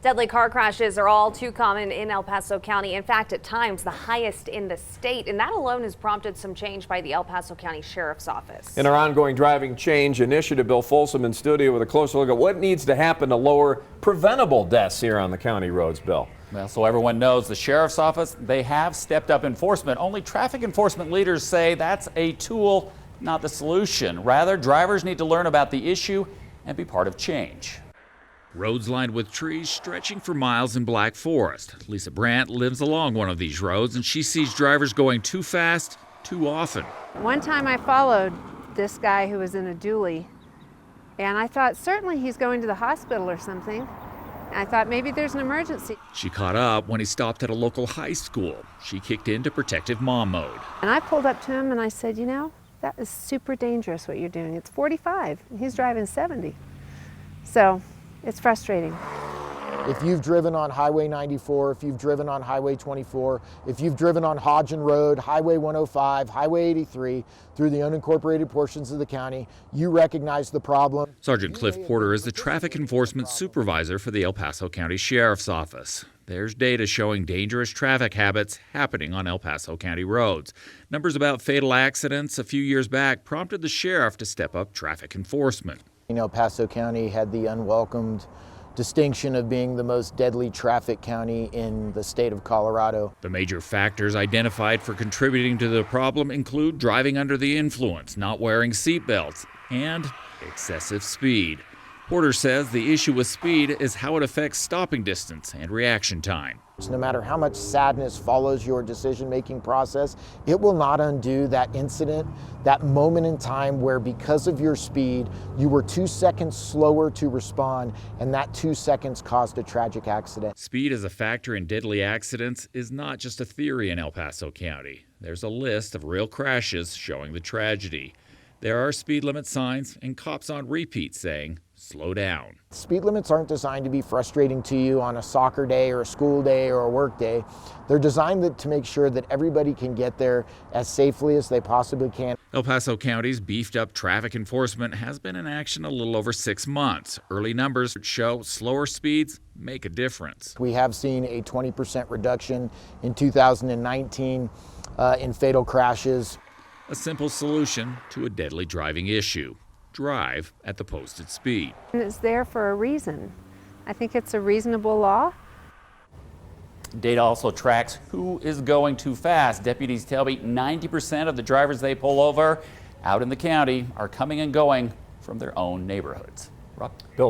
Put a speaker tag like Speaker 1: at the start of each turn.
Speaker 1: Deadly car crashes are all too common in El Paso County. In fact, at times the highest in the state, and that alone has prompted some change by the El Paso County Sheriff's Office.
Speaker 2: In our ongoing driving change initiative, Bill FOLSOM in studio with a closer look at what needs to happen to lower preventable deaths here on the county roads. Bill.
Speaker 3: Well, so everyone knows the Sheriff's Office, they have stepped up enforcement. Only traffic enforcement leaders say that's a tool, not the solution. Rather, drivers need to learn about the issue and be part of change.
Speaker 4: Roads lined with trees stretching for miles in Black Forest. Lisa BRANDT lives along one of these roads, and she sees drivers going too fast too often.
Speaker 5: One time I followed this guy who was in a dually, and I thought certainly he's going to the hospital or something. I thought maybe there's an emergency.
Speaker 4: She caught up when he stopped at a local high school. She kicked into protective mom mode.
Speaker 5: And I pulled up to him and I said, you know, that is super dangerous what you're doing. It's 45 and he's driving 70. So it's frustrating.
Speaker 6: If you've driven on Highway 94, if you've driven on Highway 24, if you've driven on Hodgen Road, Highway 105, Highway 83, through the unincorporated portions of the county, you recognize the problem.
Speaker 4: Sergeant Cliff Porter is the traffic enforcement supervisor for the El Paso County Sheriff's Office. There's data showing dangerous traffic habits happening on El Paso County roads. Numbers about fatal accidents a few years back prompted the sheriff to step up traffic enforcement.
Speaker 6: El Paso County had the unwelcomed distinction of being the most deadly traffic county in the state of Colorado.
Speaker 4: The major factors identified for contributing to the problem include driving under the influence, not wearing seatbelts, and excessive speed. Porter says the issue with speed is how it affects stopping distance and reaction time.
Speaker 6: No matter how much sadness follows your decision-making process, it will not undo that incident, that moment in time where because of your speed, you were 2 seconds slower to respond, and that 2 seconds caused a tragic accident.
Speaker 4: Speed as a factor in deadly accidents is not just a theory in El Paso County. There's a list of real crashes showing the tragedy. There are speed limit signs and cops on repeat saying, slow down.
Speaker 6: Speed limits aren't designed to be frustrating to you on a soccer day or a school day or a work day. They're designed to make sure that everybody can get there as safely as they possibly can.
Speaker 4: El Paso County's beefed up traffic enforcement has been in action a little over 6 months. Early numbers show slower speeds make a difference.
Speaker 6: We have seen a 20% reduction in 2019 in fatal crashes.
Speaker 4: A simple solution to a deadly driving issue. Drive at the posted speed.
Speaker 5: And it's there for a reason. I think it's a reasonable law.
Speaker 3: Data also tracks who is going too fast. Deputies tell me 90% of the drivers they pull over out in the county are coming and going from their own neighborhoods. Rob?
Speaker 2: Bill